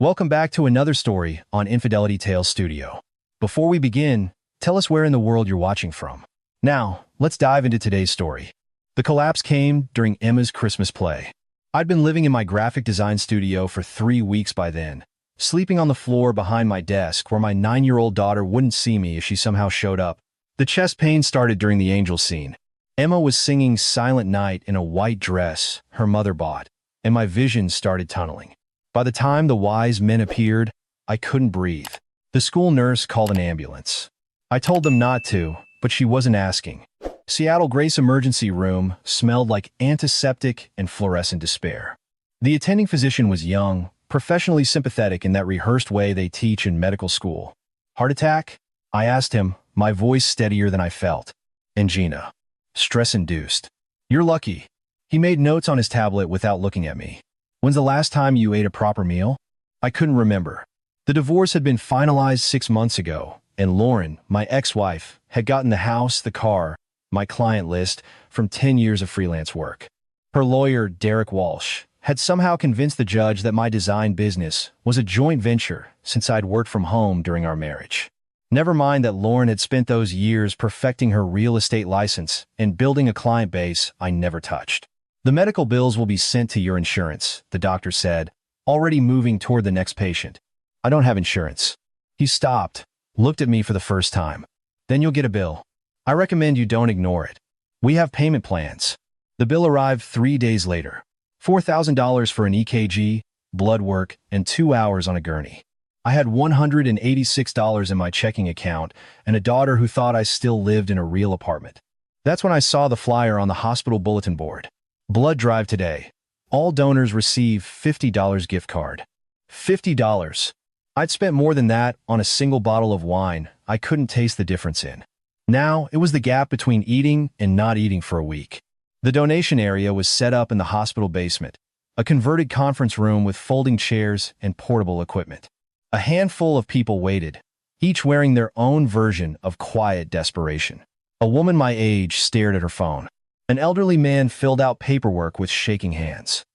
Welcome back to another story on Infidelity Tales Studio. Before we begin, tell us where in the world you're watching from. Now, let's dive into today's story. The collapse came during Emma's Christmas play. I'd been living in my graphic design studio for 3 weeks by then, sleeping on the floor behind my desk where my 9-year-old daughter wouldn't see me if she somehow showed up. The chest pain started during the angel scene. Emma was singing Silent Night in a white dress her mother bought, and my vision started tunneling. By the time the wise men appeared, I couldn't breathe. The school nurse called an ambulance. I told them not to, but she wasn't asking. Seattle Grace emergency room smelled like antiseptic and fluorescent despair. The attending physician was young, professionally sympathetic in that rehearsed way they teach in medical school. Heart attack? I asked him, my voice steadier than I felt. Angina. Stress-induced. You're lucky. He made notes on his tablet without looking at me. When's the last time you ate a proper meal? I couldn't remember. The divorce had been finalized 6 months ago, and Lauren, my ex-wife, had gotten the house, the car, my client list from 10 years of freelance work. Her lawyer, Derek Walsh, had somehow convinced the judge that my design business was a joint venture since I'd worked from home during our marriage. Never mind that Lauren had spent those years perfecting her real estate license and building a client base I never touched. The medical bills will be sent to your insurance, the doctor said, already moving toward the next patient. I don't have insurance. He stopped, looked at me for the first time. Then you'll get a bill. I recommend you don't ignore it. We have payment plans. The bill arrived 3 days later. $4,000 for an EKG, blood work, and 2 hours on a gurney. I had $186 in my checking account and a daughter who thought I still lived in a real apartment. That's when I saw the flyer on the hospital bulletin board. Blood drive today. All donors receive $50 gift card. $50. I'd spent more than that on a single bottle of wine I couldn't taste the difference in. Now, it was the gap between eating and not eating for a week. The donation area was set up in the hospital basement, a converted conference room with folding chairs and portable equipment. A handful of people waited, each wearing their own version of quiet desperation. A woman my age stared at her phone. An elderly man filled out paperwork with shaking hands.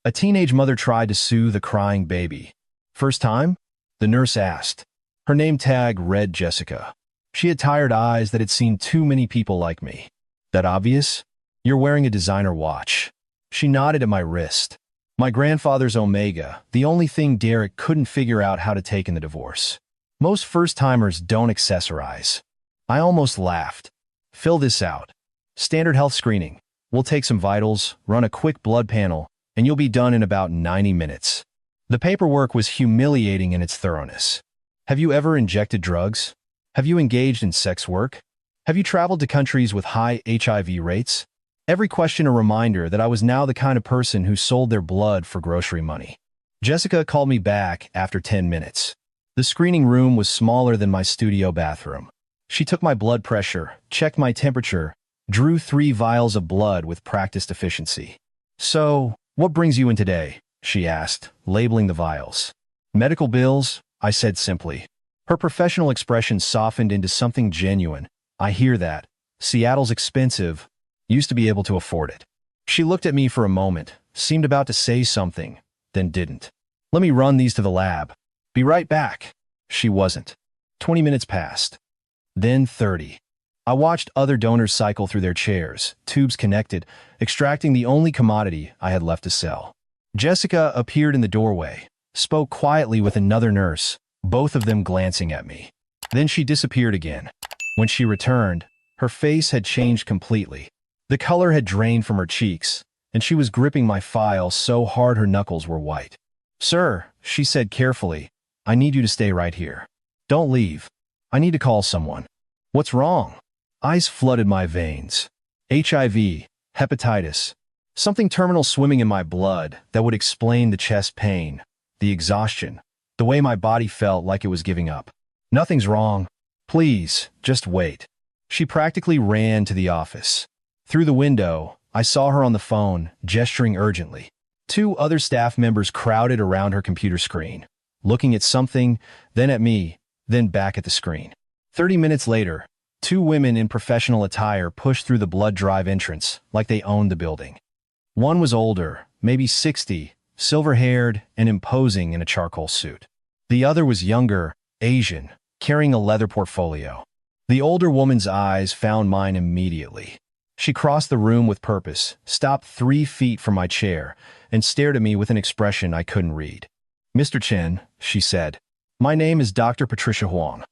A teenage mother tried to soothe a crying baby. First time? The nurse asked. Her name tag read Jessica. She had tired eyes that had seen too many people like me. That obvious? You're wearing a designer watch. She nodded at my wrist. My grandfather's Omega, the only thing Derek couldn't figure out how to take in the divorce. Most first-timers don't accessorize. I almost laughed. Fill this out. Standard health screening. We'll take some vitals, run a quick blood panel, and you'll be done in about 90 minutes. The paperwork was humiliating in its thoroughness. Have you ever injected drugs? Have you engaged in sex work? Have you traveled to countries with high HIV rates? Every question a reminder that I was now the kind of person who sold their blood for grocery money. Jessica called me back after 10 minutes. The screening room was smaller than my studio bathroom. She took my blood pressure, checked my temperature, drew 3 vials of blood with practiced efficiency. So, what brings you in today? She asked, labeling the vials. Medical bills, I said simply. Her professional expression softened into something genuine. I hear that. Seattle's expensive. Used to be able to afford it. She looked at me for a moment, seemed about to say something, then didn't. Let me run these to the lab. Be right back. She wasn't. 20 minutes passed. Then 30. I watched other donors cycle through their chairs, tubes connected, extracting the only commodity I had left to sell. Jessica appeared in the doorway, spoke quietly with another nurse, both of them glancing at me. Then she disappeared again. When she returned, her face had changed completely. The color had drained from her cheeks, and she was gripping my file so hard her knuckles were white. Sir, she said carefully, I need you to stay right here. Don't leave. I need to call someone. What's wrong? Ice flooded my veins. HIV, hepatitis, something terminal swimming in my blood that would explain the chest pain, the exhaustion, the way my body felt like it was giving up. Nothing's wrong. Please, just wait. She practically ran to the office. Through the window, I saw her on the phone, gesturing urgently. 2 other staff members crowded around her computer screen, looking at something, then at me, then back at the screen. 30 minutes later, 2 women in professional attire pushed through the blood drive entrance like they owned the building. One was older, maybe 60, silver-haired and imposing in a charcoal suit. The other was younger, Asian, carrying a leather portfolio. The older woman's eyes found mine immediately. She crossed the room with purpose, stopped 3 feet from my chair, and stared at me with an expression I couldn't read. "Mr. Chen," she said, "my name is Dr. Patricia Huang.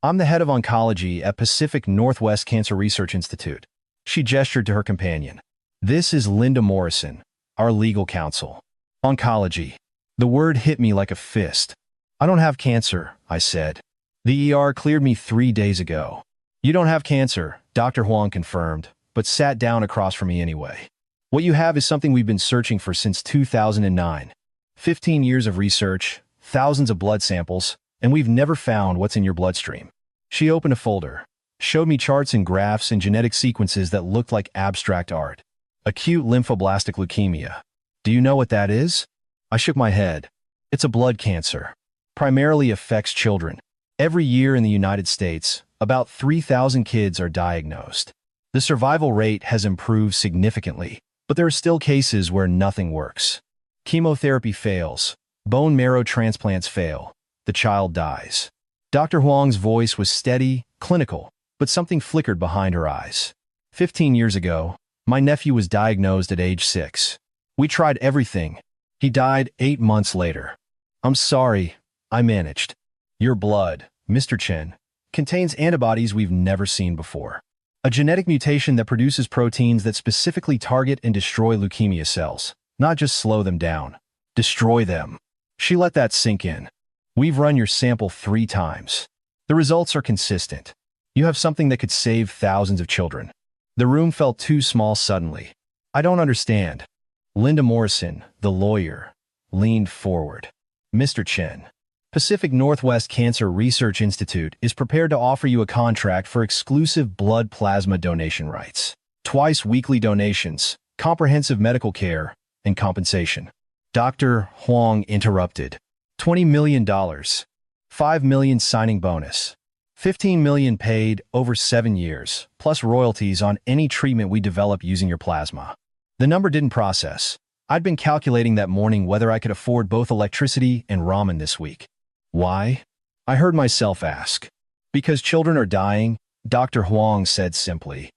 I'm the head of oncology at Pacific Northwest Cancer Research Institute." She gestured to her companion. "This is Linda Morrison, our legal counsel." Oncology. The word hit me like a fist. "I don't have cancer," I said. "The ER cleared me 3 days ago." "You don't have cancer," Dr. Huang confirmed, but sat down across from me anyway. "What you have is something we've been searching for since 2009. 15 years of research, thousands of blood samples, and we've never found what's in your bloodstream." She opened a folder, showed me charts and graphs and genetic sequences that looked like abstract art. "Acute lymphoblastic leukemia. Do you know what that is?" I shook my head. "It's a blood cancer. Primarily affects children. Every year in the United States, about 3,000 kids are diagnosed. The survival rate has improved significantly, but there are still cases where nothing works. Chemotherapy fails, bone marrow transplants fail, the child dies." Dr. Huang's voice was steady, clinical, but something flickered behind her eyes. 15 years ago, my nephew was diagnosed at age 6. We tried everything. He died 8 months later. "I'm sorry," I managed. "Your blood, Mr. Chen, contains antibodies we've never seen before. A genetic mutation that produces proteins that specifically target and destroy leukemia cells, not just slow them down. Destroy them." She let that sink in. "We've run your sample 3 times. The results are consistent. You have something that could save thousands of children." The room felt too small suddenly. "I don't understand." Linda Morrison, the lawyer, leaned forward. "Mr. Chen, Pacific Northwest Cancer Research Institute is prepared to offer you a contract for exclusive blood plasma donation rights, twice weekly donations, comprehensive medical care, and compensation." Dr. Huang interrupted. $20 million, $5 million signing bonus, $15 million paid over 7 years, plus royalties on any treatment we develop using your plasma. The number didn't process. I'd been calculating that morning whether I could afford both electricity and ramen this week. "Why?" I heard myself ask. "Because children are dying," Dr. Huang said simply.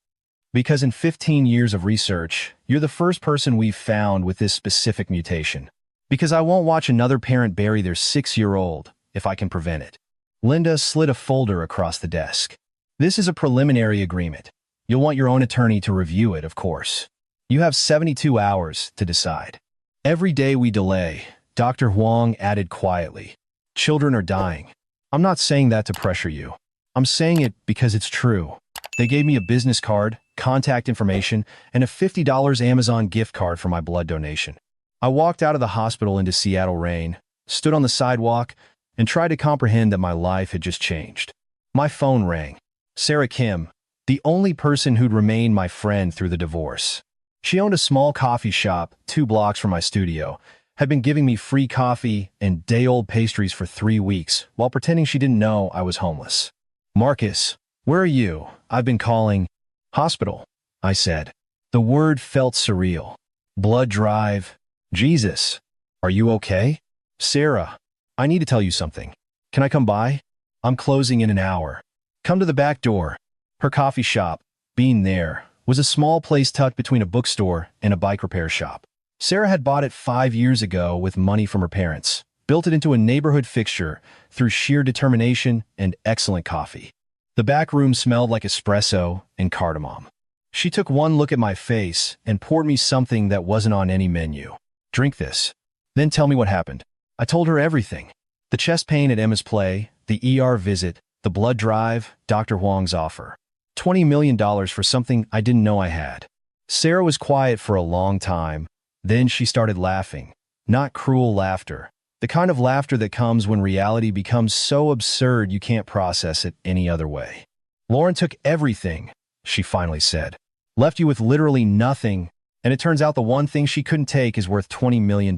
"Because in 15 years of research, you're the first person we've found with this specific mutation. Because I won't watch another parent bury their 6-year-old if I can prevent it." Linda slid a folder across the desk. "This is a preliminary agreement. You'll want your own attorney to review it, of course. You have 72 hours to decide." "Every day we delay," Dr. Huang added quietly, "children are dying. I'm not saying that to pressure you. I'm saying it because it's true." They gave me a business card, contact information, and a $50 Amazon gift card for my blood donation. I walked out of the hospital into Seattle rain, stood on the sidewalk, and tried to comprehend that my life had just changed. My phone rang. Sarah Kim, the only person who'd remained my friend through the divorce. She owned a small coffee shop 2 blocks from my studio, had been giving me free coffee and day-old pastries for 3 weeks while pretending she didn't know I was homeless. "Marcus, where are you? I've been calling." "Hospital," I said. The word felt surreal. "Blood drive. Jesus. Are you okay?" "Sarah, I need to tell you something. Can I come by? I'm closing in an hour." "Come to the back door." Her coffee shop, being there, was a small place tucked between a bookstore and a bike repair shop. Sarah had bought it 5 years ago with money from her parents, built it into a neighborhood fixture through sheer determination and excellent coffee. The back room smelled like espresso and cardamom. She took one look at my face and poured me something that wasn't on any menu. "Drink this. Then tell me what happened." I told her everything. The chest pain at Emma's play, the ER visit, the blood drive, Dr. Huang's offer. $20 million for something I didn't know I had. Sarah was quiet for a long time. Then she started laughing. Not cruel laughter. The kind of laughter that comes when reality becomes so absurd you can't process it any other way. "Lauren took everything," she finally said. "Left you with literally nothing, and it turns out the one thing she couldn't take is worth $20 million.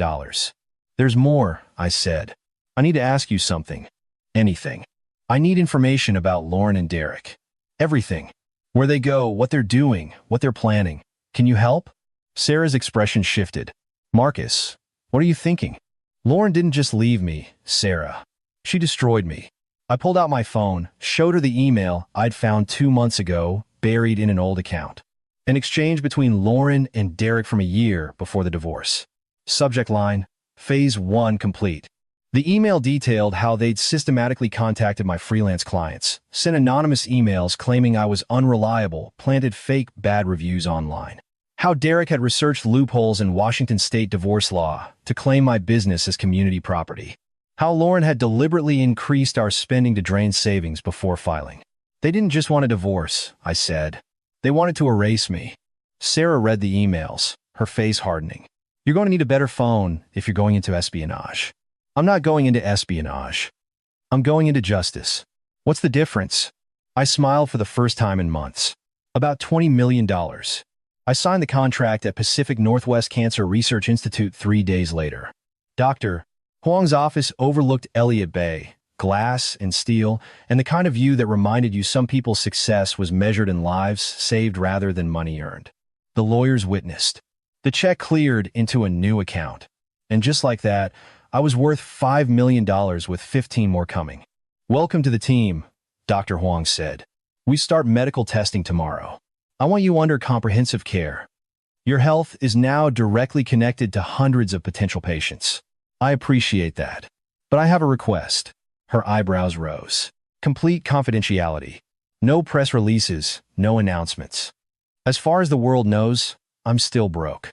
"There's more," I said. "I need to ask you something. Anything. I need information about Lauren and Derek. Everything. Where they go, what they're doing, what they're planning. Can you help?" Sarah's expression shifted. "Marcus, What are you thinking? Lauren didn't just leave me, Sarah. She destroyed me. I pulled out my phone, showed her the email I'd found 2 months ago, buried in an old account. An exchange between Lauren and Derek from a year before the divorce. Subject line, Phase 1 complete. The email detailed how they'd systematically contacted my freelance clients, sent anonymous emails claiming I was unreliable, planted fake bad reviews online. How Derek had researched loopholes in Washington state divorce law to claim my business as community property. How Lauren had deliberately increased our spending to drain savings before filing. They didn't just want a divorce, I said. They wanted to erase me. Sarah read the emails, her face hardening. You're going to need a better phone if you're going into espionage. I'm not going into espionage. I'm going into justice. What's the difference? I smiled for the first time in months. About $20 million. I signed the contract at Pacific Northwest Cancer Research Institute 3 days later. Dr. Huang's office overlooked Elliott Bay, glass and steel, and the kind of view that reminded you some people's success was measured in lives saved rather than money earned. The lawyers witnessed. The check cleared into a new account. And just like that, I was worth $5 million with 15 more coming. Welcome to the team, Dr. Huang said. We start medical testing tomorrow. I want you under comprehensive care. Your health is now directly connected to hundreds of potential patients. I appreciate that. But I have a request. Her eyebrows rose. Complete confidentiality. No press releases, no announcements. As far as the world knows, I'm still broke.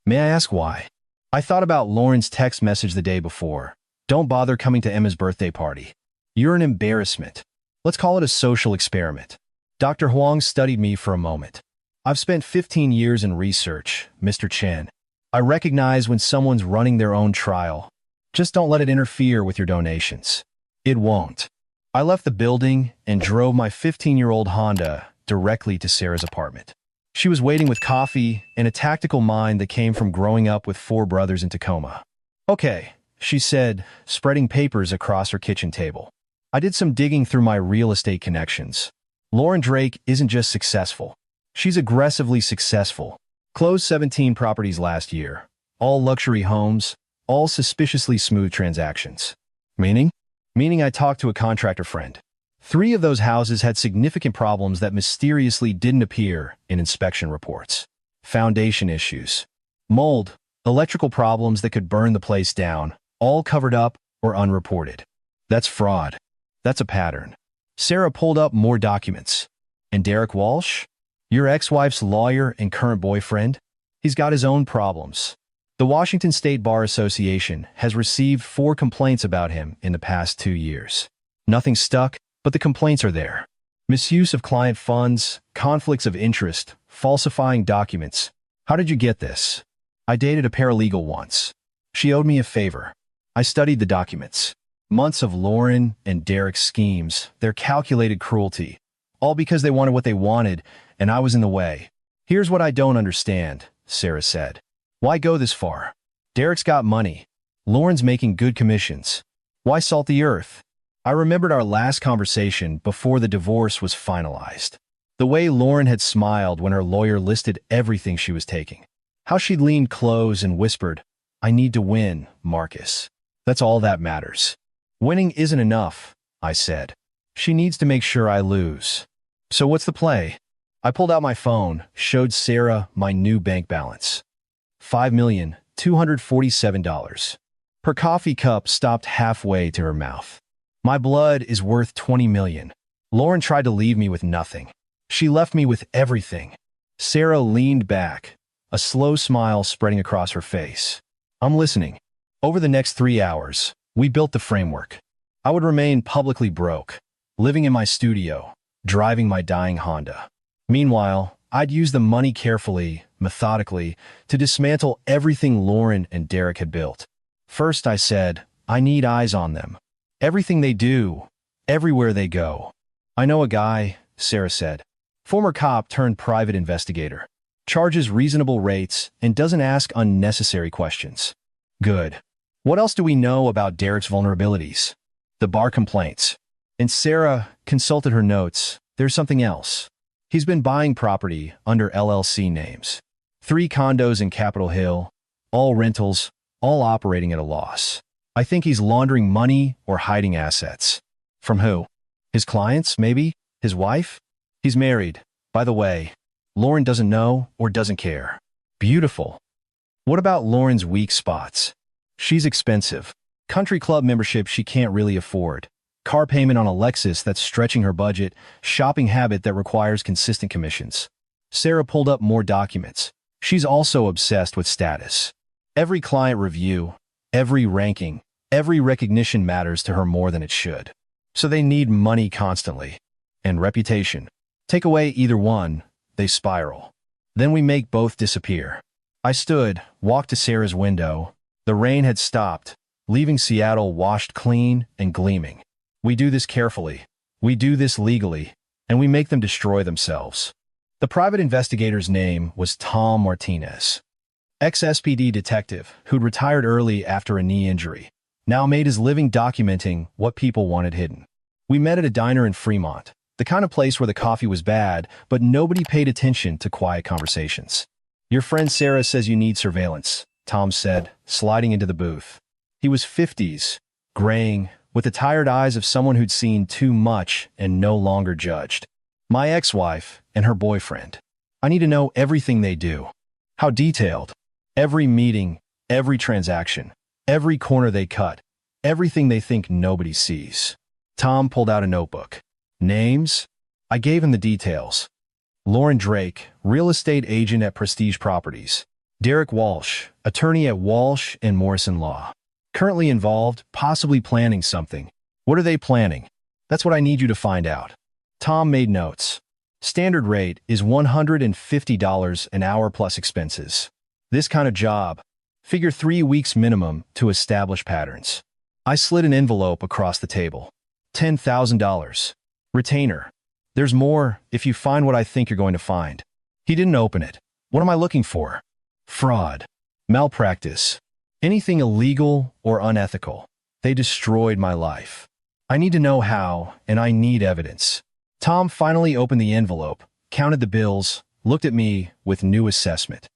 May I ask why? I thought about Lauren's text message the day before. Don't bother coming to Emma's birthday party. You're an embarrassment. Let's call it a social experiment. Dr. Huang studied me for a moment. I've spent 15 years in research, Mr. Chen. I recognize when someone's running their own trial. Just don't let it interfere with your donations. It won't. I left the building and drove my 15-year-old Honda directly to Sarah's apartment. She was waiting with coffee and a tactical mind that came from growing up with 4 brothers in Tacoma. Okay, she said, spreading papers across her kitchen table. I did some digging through my real estate connections. Lauren Drake isn't just successful. She's aggressively successful. Closed 17 properties last year. All luxury homes, all suspiciously smooth transactions. Meaning? Meaning I talked to a contractor friend. 3 of those houses had significant problems that mysteriously didn't appear in inspection reports. Foundation issues. Mold. Electrical problems that could burn the place down, all covered up or unreported. That's fraud. That's a pattern. Sarah pulled up more documents. And Derek Walsh? Your ex-wife's lawyer and current boyfriend? He's got his own problems. The Washington State Bar Association has received 4 complaints about him in the past 2 years. Nothing stuck, but the complaints are there. Misuse of client funds, conflicts of interest, falsifying documents. How did you get this? I dated a paralegal once. She owed me a favor. I studied the documents. Months of Lauren and Derek's schemes, their calculated cruelty, all because they wanted what they wanted, and I was in the way. Here's what I don't understand, Sarah said. Why go this far? Derek's got money. Lauren's making good commissions. Why salt the earth? I remembered our last conversation before the divorce was finalized. The way Lauren had smiled when her lawyer listed everything she was taking. How she'd leaned close and whispered, I need to win, Marcus. That's all that matters. Winning isn't enough, I said. She needs to make sure I lose. So what's the play? I pulled out my phone, showed Sarah my new bank balance. $5,247. Her coffee cup stopped halfway to her mouth. My blood is worth $20 million. Lauren tried to leave me with nothing. She left me with everything. Sarah leaned back, a slow smile spreading across her face. I'm listening. Over the next 3 hours, we built the framework. I would remain publicly broke, living in my studio, driving my dying Honda. Meanwhile, I'd use the money carefully, methodically, to dismantle everything Lauren and Derek had built. First, I said, I need eyes on them. Everything they do, everywhere they go. I know a guy, Sarah said. Former cop turned private investigator. Charges reasonable rates and doesn't ask unnecessary questions. Good. What else do we know about Derek's vulnerabilities? The bar complaints. And Sarah consulted her notes. There's something else. He's been buying property under LLC names. 3 condos in Capitol Hill, all rentals, all operating at a loss. I think he's laundering money or hiding assets. From who? His clients, maybe? His wife? He's married, by the way. Lauren doesn't know or doesn't care. Beautiful. What about Lauren's weak spots? She's expensive. Country club membership she can't really afford. Car payment on a Lexus that's stretching her budget. Shopping habit that requires consistent commissions. Sarah pulled up more documents. She's also obsessed with status. Every client review, every ranking, every recognition matters to her more than it should. So they need money constantly. And reputation. Take away either one, they spiral. Then we make both disappear. I stood, walked to Sarah's window. The rain had stopped, leaving Seattle washed clean and gleaming. We do this carefully. We do this legally. And we make them destroy themselves. The private investigator's name was Tom Martinez. Ex-SPD detective who'd retired early after a knee injury. Now made his living documenting what people wanted hidden. We met at a diner in Fremont, the kind of place where the coffee was bad, but nobody paid attention to quiet conversations. Your friend Sarah says you need surveillance, Tom said, sliding into the booth. He was 50s, graying, with the tired eyes of someone who'd seen too much and no longer judged. My ex-wife and her boyfriend. I need to know everything they do. How detailed. Every meeting, every transaction, every corner they cut, everything they think nobody sees. Tom pulled out a notebook. Names? I gave him the details. Lauren Drake, real estate agent at Prestige Properties. Derek Walsh, attorney at Walsh and Morrison Law. Currently involved, possibly planning something. What are they planning? That's what I need you to find out. Tom made notes. Standard rate is $150 an hour plus expenses. This kind of job. Figure 3 weeks minimum to establish patterns. I slid an envelope across the table. $10,000. Retainer. There's more if you find what I think you're going to find. He didn't open it. What am I looking for? Fraud. Malpractice. Anything illegal or unethical. They destroyed my life. I need to know how, and I need evidence. Tom finally opened the envelope, counted the bills, looked at me with new assessment.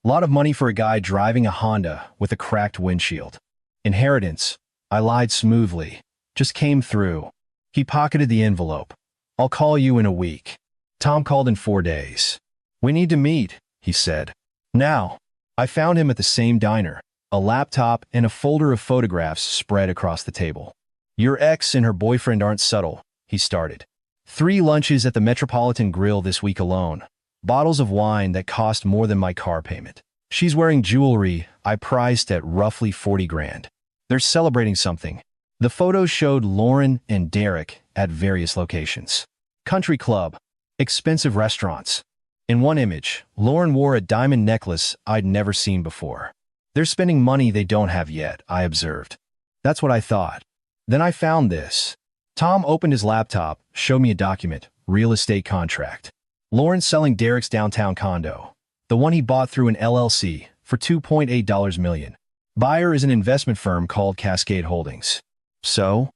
Lot of money for a guy driving a Honda with a cracked windshield. Inheritance. I lied smoothly. Just came through. He pocketed the envelope. I'll call you in a week. Tom called in 4 days. We need to meet, he said. Now. I found him at the same diner, a laptop and a folder of photographs spread across the table. Your ex and her boyfriend aren't subtle, he started. 3 lunches at the Metropolitan Grill this week alone. Bottles of wine that cost more than my car payment. She's wearing jewelry I priced at roughly 40 grand. They're celebrating something. The photos showed Lauren and Derek at various locations. Country club. Expensive restaurants. In one image, Lauren wore a diamond necklace I'd never seen before. They're spending money they don't have yet, I observed. That's what I thought. Then I found this. Tom opened his laptop, showed me a document, real estate contract. Lauren selling Derek's downtown condo, the one he bought through an LLC, for $2.8 million. Buyer is an investment firm called Cascade Holdings. So,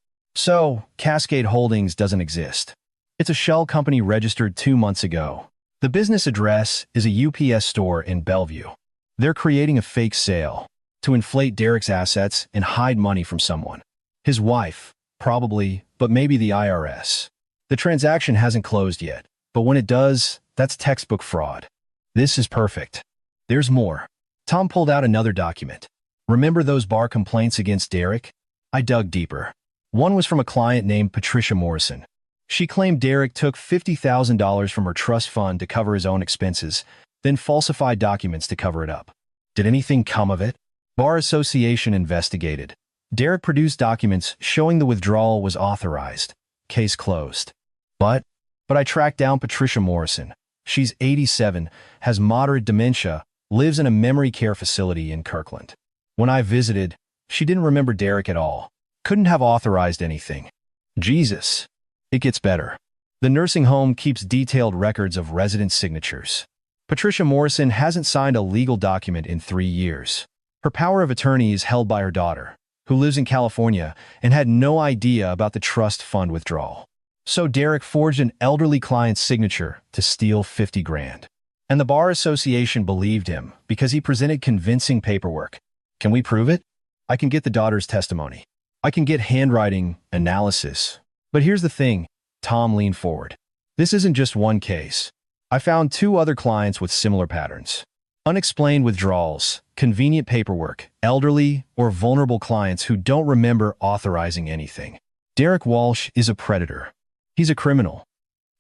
Cascade Holdings doesn't exist. It's a shell company registered 2 months ago. The business address is a UPS store in Bellevue. They're creating a fake sale to inflate Derek's assets and hide money from someone. His wife, probably, but maybe the IRS. The transaction hasn't closed yet, but when it does, that's textbook fraud. This is perfect. There's more. Tom pulled out another document. Remember those bar complaints against Derek? I dug deeper. One was from a client named Patricia Morrison. She claimed Derek took $50,000 from her trust fund to cover his own expenses, then falsified documents to cover it up. Did anything come of it? Bar Association investigated. Derek produced documents showing the withdrawal was authorized. Case closed. But I tracked down Patricia Morrison. She's 87, has moderate dementia, lives in a memory care facility in Kirkland. When I visited, she didn't remember Derek at all. Couldn't have authorized anything. Jesus. It gets better. The nursing home keeps detailed records of resident signatures. Patricia Morrison hasn't signed a legal document in 3 years. Her power of attorney is held by her daughter, who lives in California and had no idea about the trust fund withdrawal. So Derek forged an elderly client's signature to steal 50 grand. And the Bar Association believed him because he presented convincing paperwork. Can we prove it? I can get the daughter's testimony. I can get handwriting analysis. But here's the thing, Tom leaned forward. This isn't just one case. I found 2 other clients with similar patterns. Unexplained withdrawals, convenient paperwork, elderly or vulnerable clients who don't remember authorizing anything. Derek Walsh is a predator. He's a criminal.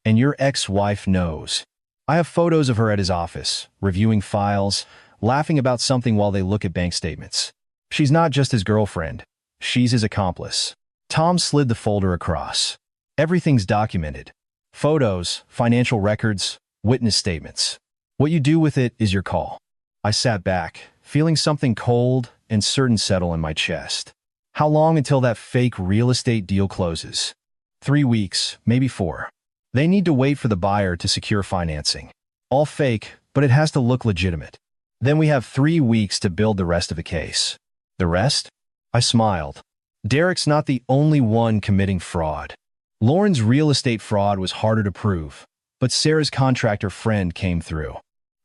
And your ex-wife knows. I have photos of her at his office, reviewing files, laughing about something while they look at bank statements. She's not just his girlfriend. She's his accomplice. Tom slid the folder across. Everything's documented. Photos, financial records, witness statements. What you do with it is your call. I sat back, feeling something cold and certain settle in my chest. How long until that fake real estate deal closes? 3 weeks, maybe 4. They need to wait for the buyer to secure financing. All fake, but it has to look legitimate. Then we have 3 weeks to build the rest of the case. The rest? I smiled. Derek's not the only one committing fraud. Lauren's real estate fraud was harder to prove, but Sarah's contractor friend came through.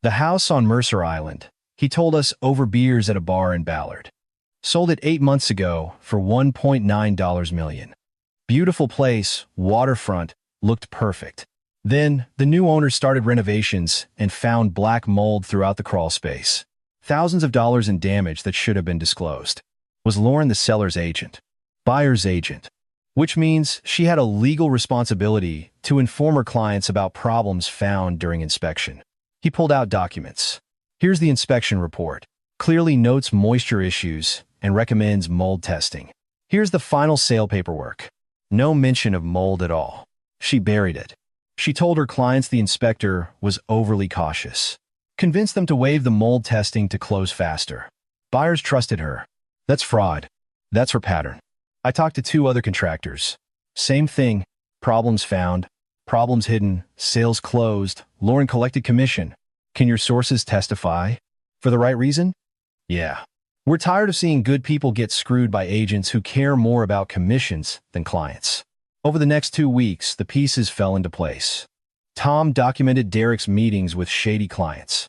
The house on Mercer Island, he told us over beers at a bar in Ballard. Sold it 8 months ago for $1.9 million. Beautiful place, waterfront, looked perfect. Then, the new owner started renovations and found black mold throughout the crawl space. Thousands of dollars in damage that should have been disclosed. Was Lauren the seller's agent? Buyer's agent. Which means she had a legal responsibility to inform her clients about problems found during inspection. He pulled out documents. Here's the inspection report. Clearly notes moisture issues and recommends mold testing. Here's the final sale paperwork. No mention of mold at all. She buried it. She told her clients the inspector was overly cautious. Convinced them to waive the mold testing to close faster. Buyers trusted her. That's fraud. That's her pattern. I talked to 2 other contractors. Same thing. Problems found. Problems hidden. Sales closed. Lauren collected commission. Can your sources testify? For the right reason? Yeah. We're tired of seeing good people get screwed by agents who care more about commissions than clients. Over the next 2 weeks, the pieces fell into place. Tom documented Derek's meetings with shady clients.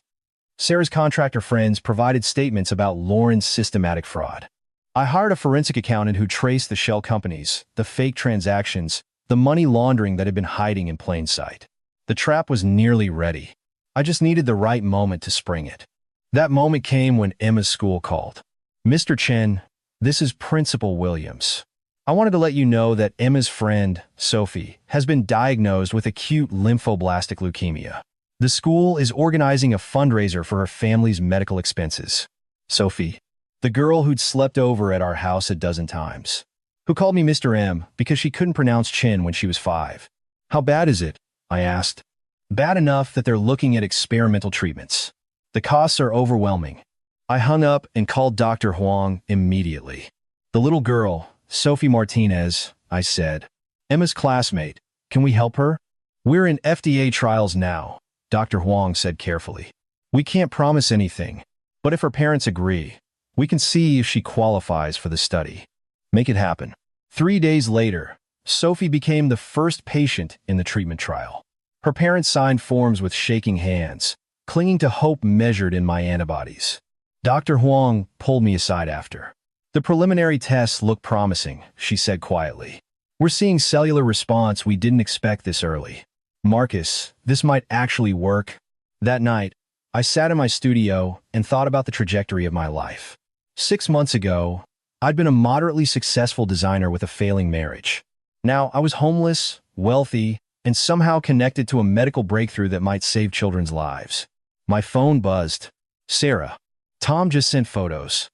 Sarah's contractor friends provided statements about Lauren's systematic fraud. I hired a forensic accountant who traced the shell companies, the fake transactions, the money laundering that had been hiding in plain sight. The trap was nearly ready. I just needed the right moment to spring it. That moment came when Emma's school called. Mr. Chen, this is Principal Williams. I wanted to let you know that Emma's friend, Sophie, has been diagnosed with acute lymphoblastic leukemia. The school is organizing a fundraiser for her family's medical expenses. Sophie, the girl who'd slept over at our house a dozen times, who called me Mr. M because she couldn't pronounce Chen when she was 5. How bad is it? I asked. Bad enough that they're looking at experimental treatments. The costs are overwhelming. I hung up and called Dr. Huang immediately. The little girl, Sophie Martinez, I said. Emma's classmate. Can we help her? We're in FDA trials now, Dr. Huang said carefully. We can't promise anything, but if her parents agree, we can see if she qualifies for the study. Make it happen. 3 days later, Sophie became the first patient in the treatment trial. Her parents signed forms with shaking hands, clinging to hope measured in my antibodies. Dr. Huang pulled me aside after. The preliminary tests look promising, she said quietly. We're seeing cellular response we didn't expect this early. Marcus, this might actually work. That night, I sat in my studio and thought about the trajectory of my life. 6 months ago, I'd been a moderately successful designer with a failing marriage. Now I was homeless, wealthy, and somehow connected to a medical breakthrough that might save children's lives. My phone buzzed. Sarah. Tom just sent photos.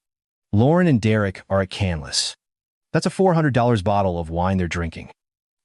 Lauren and Derek are at Canlis. That's a $400 bottle of wine they're drinking.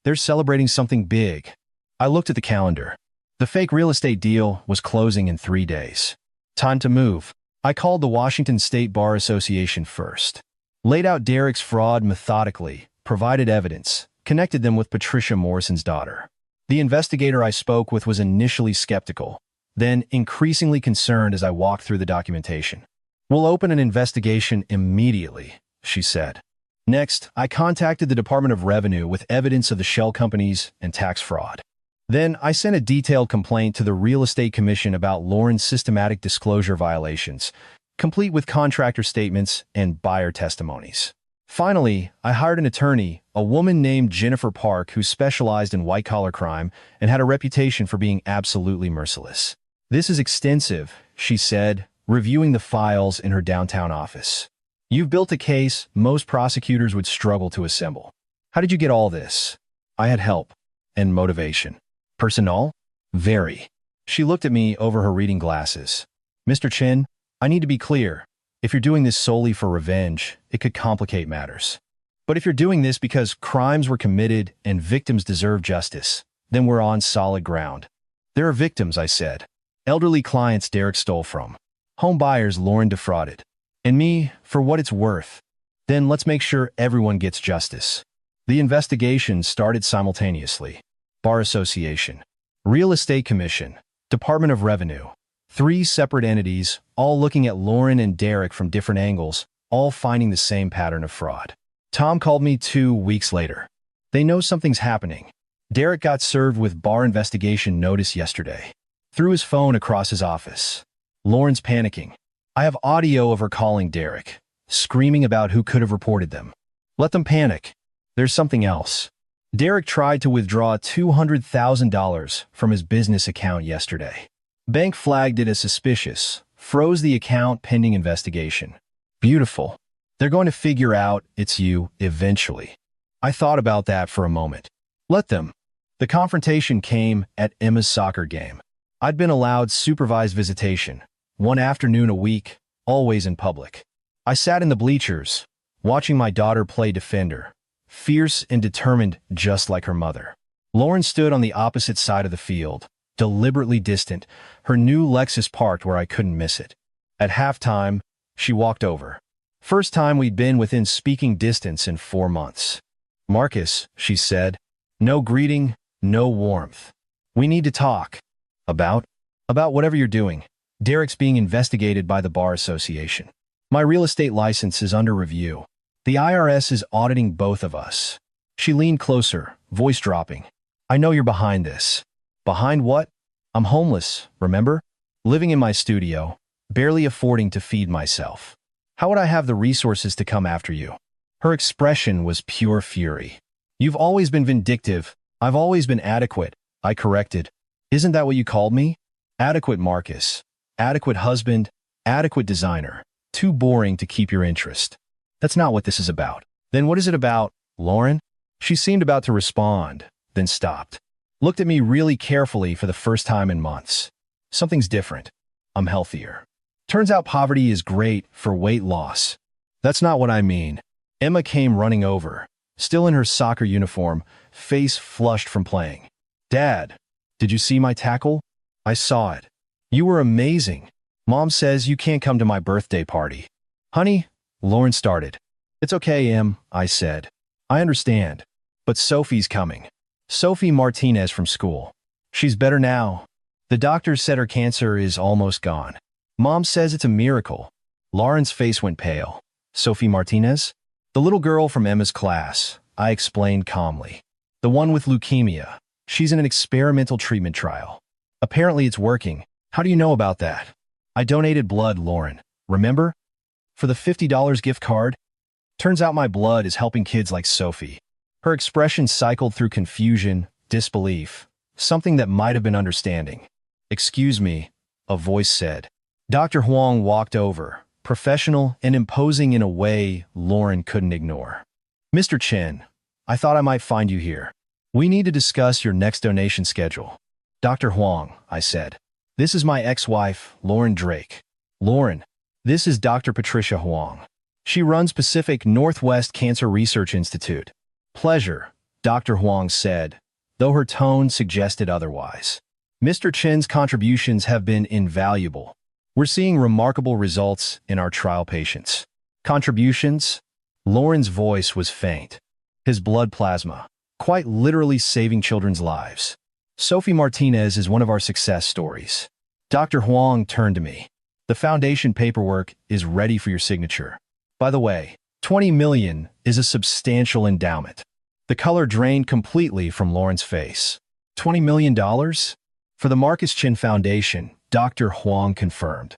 They're celebrating something big. I looked at the calendar. The fake real estate deal was closing in 3 days. Time to move. I called the Washington State Bar Association first. Laid out Derek's fraud methodically, provided evidence, connected them with Patricia Morrison's daughter. The investigator I spoke with was initially skeptical, then increasingly concerned as I walked through the documentation. We'll open an investigation immediately, she said. Next, I contacted the Department of Revenue with evidence of the shell companies and tax fraud. Then I sent a detailed complaint to the Real Estate Commission about Lauren's systematic disclosure violations, complete with contractor statements and buyer testimonies. Finally, I hired an attorney, a woman named Jennifer Park, who specialized in white-collar crime and had a reputation for being absolutely merciless. "This is extensive," she said, reviewing the files in her downtown office. "You've built a case most prosecutors would struggle to assemble. How did you get all this?" "I had help. And motivation." "Personnel?" "Very." She looked at me over her reading glasses. "Mr. Chen, I need to be clear. If you're doing this solely for revenge, it could complicate matters. But if you're doing this because crimes were committed and victims deserve justice, then we're on solid ground." "There are victims," I said. "Elderly clients Derek stole from. Home buyers Lauren defrauded. And me, for what it's worth. Then let's make sure everyone gets justice." The investigation started simultaneously. Bar Association, Real Estate Commission, Department of Revenue. 3 separate entities, all looking at Lauren and Derek from different angles, all finding the same pattern of fraud. Tom called me 2 weeks later. "They know something's happening. Derek got served with bar investigation notice yesterday." Threw his phone across his office. "Lauren's panicking. I have audio of her calling Derek, screaming about who could have reported them. Let them panic. There's something else. Derek tried to withdraw $200,000 from his business account yesterday. Bank flagged it as suspicious, froze the account pending investigation." "Beautiful. They're going to figure out it's you eventually." I thought about that for a moment. Let them. The confrontation came at Emma's soccer game. I'd been allowed supervised visitation, 1 afternoon a week, always in public. I sat in the bleachers, watching my daughter play defender, fierce and determined just like her mother. Lauren stood on the opposite side of the field, deliberately distant, her new Lexus parked where I couldn't miss it. At halftime, she walked over. First time we'd been within speaking distance in 4 months. "Marcus," she said. No greeting, no warmth. "We need to talk." About whatever you're doing. Derek's being investigated by the Bar Association. My real estate license is under review. The IRS is auditing both of us. She leaned closer, voice dropping. "I know you're behind this." "Behind what?" "I'm homeless, remember? Living in my studio, barely affording to feed myself. How would I have the resources to come after you?" Her expression was pure fury. "You've always been vindictive. I've always been adequate," I corrected. "Isn't that what you called me?" "Adequate, Marcus. Adequate husband, adequate designer. Too boring to keep your interest." "That's not what this is about." "Then what is it about, Lauren?" She seemed about to respond, then stopped. Looked at me really carefully for the first time in months. "Something's different. I'm healthier. Turns out poverty is great for weight loss." "That's not what I mean." Emma came running over, still in her soccer uniform, face flushed from playing. "Dad, did you see my tackle?" "I saw it. You were amazing. Mom says you can't come to my birthday party." "Honey," Lauren started. "It's okay, Em," I said. "I understand. But Sophie's coming. Sophie Martinez from school. She's better now. The doctors said her cancer is almost gone. Mom says it's a miracle." Lauren's face went pale. "Sophie Martinez?" "The little girl from Emma's class," I explained calmly. "The one with leukemia. She's in an experimental treatment trial. Apparently it's working. How do you know about that?" "I donated blood, Lauren. Remember? For the $50 gift card? Turns out my blood is helping kids like Sophie." Her expression cycled through confusion, disbelief, something that might have been understanding. "Excuse me," a voice said. Dr. Huang walked over, professional and imposing in a way Lauren couldn't ignore. "Mr. Chen, I thought I might find you here. We need to discuss your next donation schedule." "Dr. Huang," I said. "This is my ex-wife, Lauren Drake." "Lauren, this is Dr. Patricia Huang. She runs Pacific Northwest Cancer Research Institute." "Pleasure," Dr. Huang said, though her tone suggested otherwise. "Mr. Chen's contributions have been invaluable. We're seeing remarkable results in our trial patients." "Contributions?" Lauren's voice was faint. "His blood plasma, quite literally saving children's lives. Sophie Martinez is one of our success stories." Dr. Huang turned to me. "The foundation paperwork is ready for your signature. By the way, $20 million is a substantial endowment." The color drained completely from Lauren's face. $20 million? For the Marcus Chen Foundation, Dr. Huang confirmed.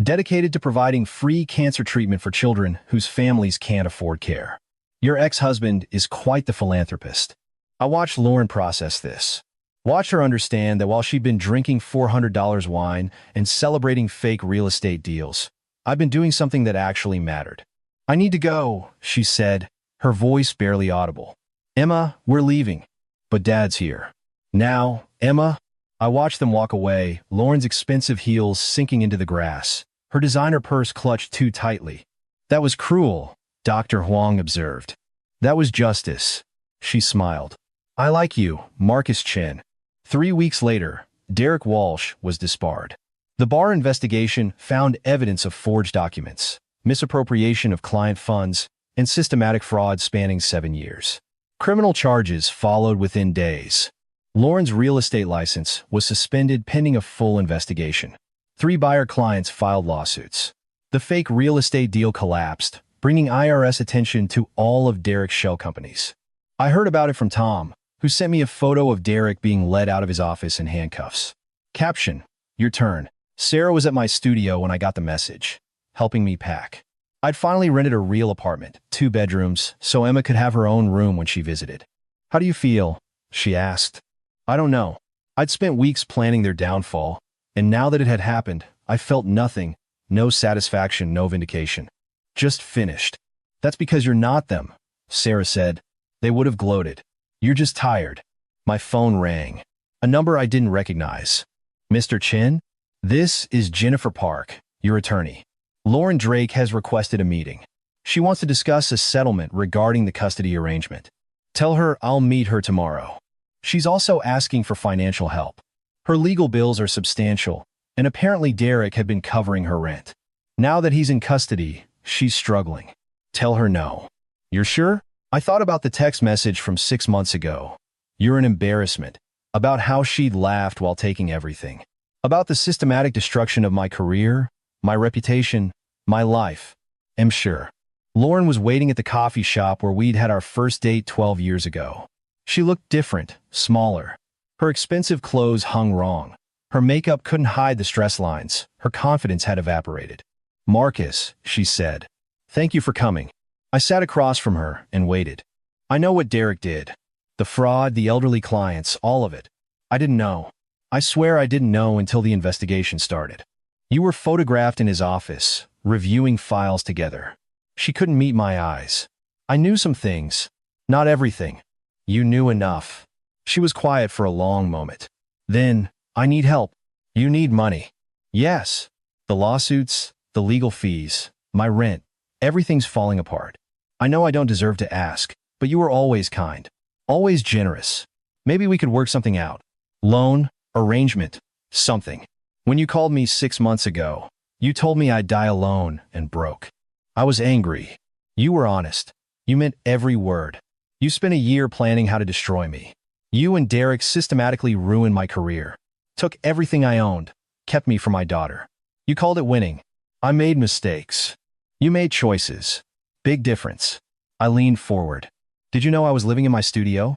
dedicated to providing free cancer treatment for children whose families can't afford care. Your ex-husband is quite the philanthropist. I watched Lauren process this. Watched her understand that while she'd been drinking $400 wine and celebrating fake real estate deals, I've been doing something that actually mattered. I need to go, she said, her voice barely audible. Emma, we're leaving. But Dad's here. Now, Emma? I watched them walk away, Lauren's expensive heels sinking into the grass, her designer purse clutched too tightly. That was cruel, Dr. Huang observed. That was justice. She smiled. I like you, Marcus Chen. 3 weeks later, Derek Walsh was disbarred. The Barr investigation found evidence of forged documents, misappropriation of client funds, and systematic fraud spanning 7 years. Criminal charges followed within days. Lauren's real estate license was suspended pending a full investigation. 3 buyer clients filed lawsuits. The fake real estate deal collapsed, bringing IRS attention to all of Derek's shell companies. I heard about it from Tom, who sent me a photo of Derek being led out of his office in handcuffs. Caption: Your turn. Sarah was at my studio when I got the message, helping me pack. I'd finally rented a real apartment, 2 bedrooms, so Emma could have her own room when she visited. How do you feel? She asked. I don't know. I'd spent weeks planning their downfall, and now that it had happened, I felt nothing, no satisfaction, no vindication. Just finished. That's because you're not them, Sarah said. They would have gloated. You're just tired. My phone rang. A number I didn't recognize. Mr. Chen? This is Jennifer Park, your attorney. Lauren Drake has requested a meeting. She wants to discuss a settlement regarding the custody arrangement. Tell her I'll meet her tomorrow. She's also asking for financial help. Her legal bills are substantial, and apparently Derek had been covering her rent. Now that he's in custody, she's struggling. Tell her no. You're sure? I thought about the text message from 6 months ago. You're an embarrassment. About how she'd laughed while taking everything. About the systematic destruction of my career, my reputation, my life. I'm sure. Lauren was waiting at the coffee shop where we'd had our first date 12 years ago. She looked different, smaller. Her expensive clothes hung wrong. Her makeup couldn't hide the stress lines. Her confidence had evaporated. Marcus, she said. Thank you for coming. I sat across from her and waited. I know what Derek did. The fraud, the elderly clients, all of it. I didn't know. I swear I didn't know until the investigation started. You were photographed in his office, reviewing files together. She couldn't meet my eyes. I knew some things. Not everything. You knew enough. She was quiet for a long moment. Then, I need help. You need money. Yes. The lawsuits, the legal fees, my rent, everything's falling apart. I know I don't deserve to ask, but you were always kind. Always generous. Maybe we could work something out. Loan, arrangement, something. When you called me 6 months ago, you told me I'd die alone and broke. I was angry. You were honest. You meant every word. You spent a year planning how to destroy me. You and Derek systematically ruined my career. Took everything I owned. Kept me from my daughter. You called it winning. I made mistakes. You made choices. Big difference. I leaned forward. Did you know I was living in my studio?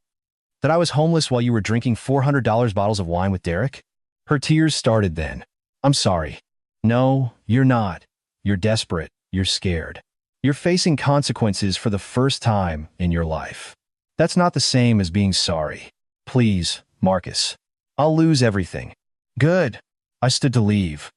That I was homeless while you were drinking $400 bottles of wine with Derek? Her tears started then. I'm sorry. No, you're not. You're desperate. You're scared. You're facing consequences for the first time in your life. That's not the same as being sorry. Please, Marcus. I'll lose everything. Good. I stood to leave.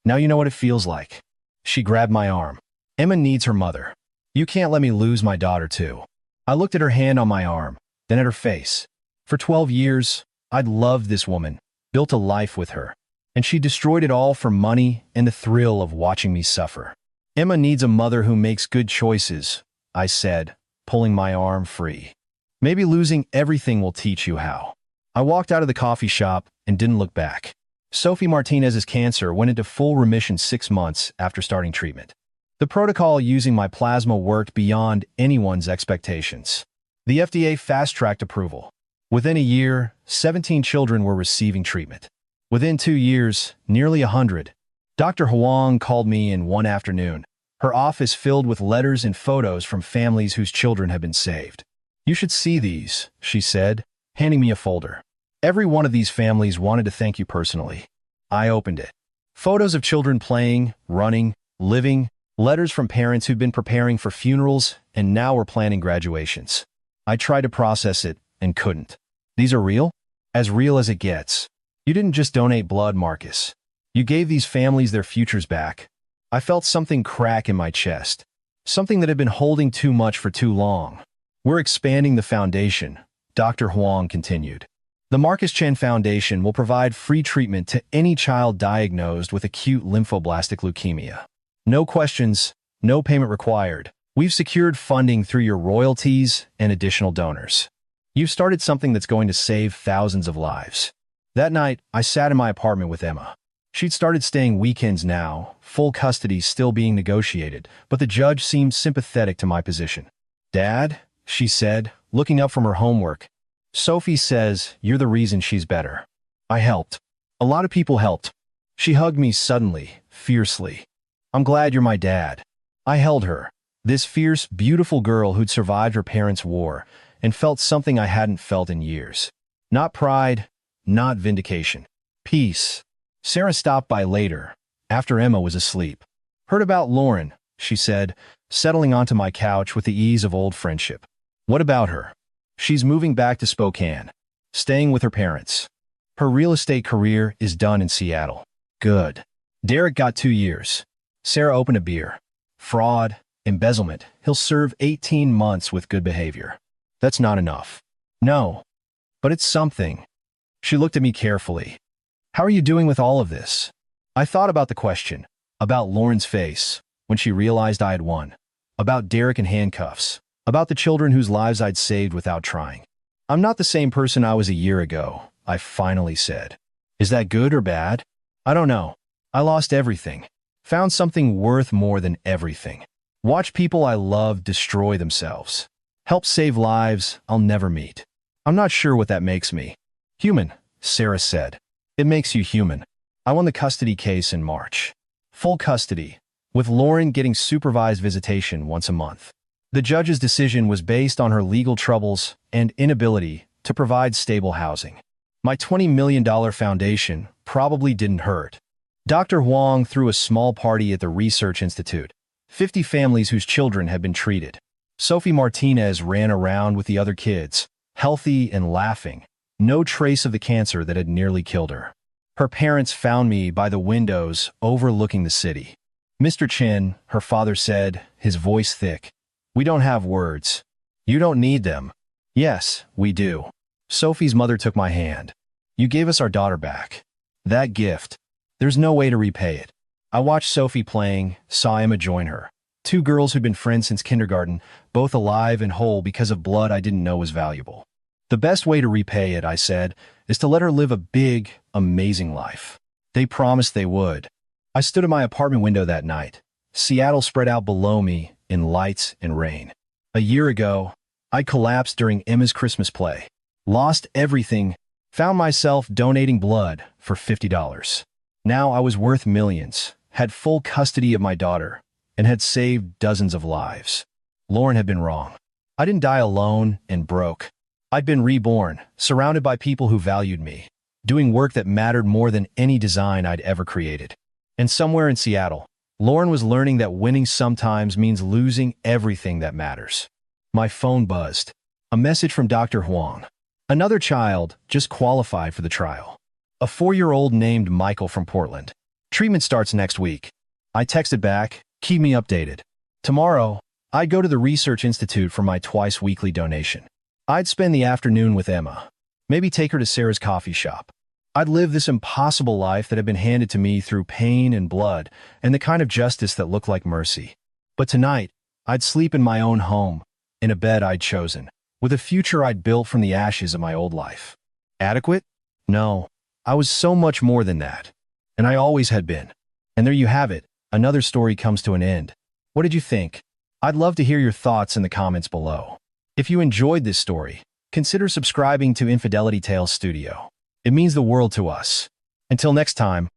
Now you know what it feels like. She grabbed my arm. Emma needs her mother. You can't let me lose my daughter too. I looked at her hand on my arm, then at her face. For 12 years, I'd loved this woman, built a life with her, and she destroyed it all for money and the thrill of watching me suffer. Emma needs a mother who makes good choices, I said, pulling my arm free. Maybe losing everything will teach you how. I walked out of the coffee shop and didn't look back. Sophie Martinez's cancer went into full remission 6 months after starting treatment. The protocol using my plasma worked beyond anyone's expectations. The FDA fast-tracked approval. Within a year, 17 children were receiving treatment. Within 2 years, nearly 100. Dr. Huang called me in one afternoon, her office filled with letters and photos from families whose children had been saved. You should see these, she said, handing me a folder. Every one of these families wanted to thank you personally. I opened it. Photos of children playing, running, living, letters from parents who'd been preparing for funerals and now were planning graduations. I tried to process it and couldn't. These are real? As real as it gets. You didn't just donate blood, Marcus. You gave these families their futures back. I felt something crack in my chest. Something that had been holding too much for too long. We're expanding the foundation, Dr. Huang continued. The Marcus Chen Foundation will provide free treatment to any child diagnosed with acute lymphoblastic leukemia. No questions, no payment required. We've secured funding through your royalties and additional donors. You've started something that's going to save thousands of lives. That night, I sat in my apartment with Emma. She'd started staying weekends now, full custody still being negotiated, but the judge seemed sympathetic to my position. "Dad," she said, looking up from her homework, "Sophie says you're the reason she's better." I helped. A lot of people helped. She hugged me suddenly, fiercely. "I'm glad you're my dad." I held her, this fierce, beautiful girl who'd survived her parents' war, and felt something I hadn't felt in years. Not pride, not vindication. Peace. Sarah stopped by later, after Emma was asleep. "Heard about Lauren," she said, settling onto my couch with the ease of old friendship. "What about her?" "She's moving back to Spokane, staying with her parents. Her real estate career is done in Seattle." "Good." "Derek got 2 years." Sarah opened a beer. "Fraud, embezzlement. He'll serve 18 months with good behavior." "That's not enough." "No, but it's something." She looked at me carefully. "How are you doing with all of this?" I thought about the question, about Lauren's face, when she realized I had won, about Derek in handcuffs, about the children whose lives I'd saved without trying. "I'm not the same person I was a year ago," I finally said. "Is that good or bad?" "I don't know. I lost everything. Found something worth more than everything. Watch people I love destroy themselves. Help save lives I'll never meet. I'm not sure what that makes me." "Human," Sarah said. "It makes you human." I won the custody case in March. Full custody, with Lauren getting supervised visitation once a month. The judge's decision was based on her legal troubles and inability to provide stable housing. My $20 million foundation probably didn't hurt. Dr. Huang threw a small party at the Research Institute. 50 families whose children had been treated. Sophie Martinez ran around with the other kids, healthy and laughing. No trace of the cancer that had nearly killed her. Her parents found me by the windows overlooking the city. "Mr. Chen," her father said, his voice thick, "we don't have words. You don't need them." "Yes, we do." Sophie's mother took my hand. "You gave us our daughter back. That gift. There's no way to repay it." I watched Sophie playing, saw Emma join her. 2 girls who'd been friends since kindergarten, both alive and whole because of blood I didn't know was valuable. "The best way to repay it," I said, "is to let her live a big, amazing life." They promised they would. I stood at my apartment window that night. Seattle spread out below me in lights and rain. A year ago, I collapsed during Emma's Christmas play. Lost everything, found myself donating blood for $50. Now I was worth millions, had full custody of my daughter, and had saved dozens of lives. Lauren had been wrong. I didn't die alone and broke. I'd been reborn, surrounded by people who valued me, doing work that mattered more than any design I'd ever created. And somewhere in Seattle, Lauren was learning that winning sometimes means losing everything that matters. My phone buzzed. A message from Dr. Huang. Another child just qualified for the trial. A 4-year-old named Michael from Portland. "Treatment starts next week." I texted back, "Keep me updated." Tomorrow, I'd go to the Research Institute for my twice-weekly donation. I'd spend the afternoon with Emma. Maybe take her to Sarah's coffee shop. I'd live this impossible life that had been handed to me through pain and blood and the kind of justice that looked like mercy. But tonight, I'd sleep in my own home, in a bed I'd chosen, with a future I'd built from the ashes of my old life. Adequate? No. I was so much more than that. And I always had been. And there you have it. Another story comes to an end. What did you think? I'd love to hear your thoughts in the comments below. If you enjoyed this story, consider subscribing to Infidelity Tales Studio. It means the world to us. Until next time.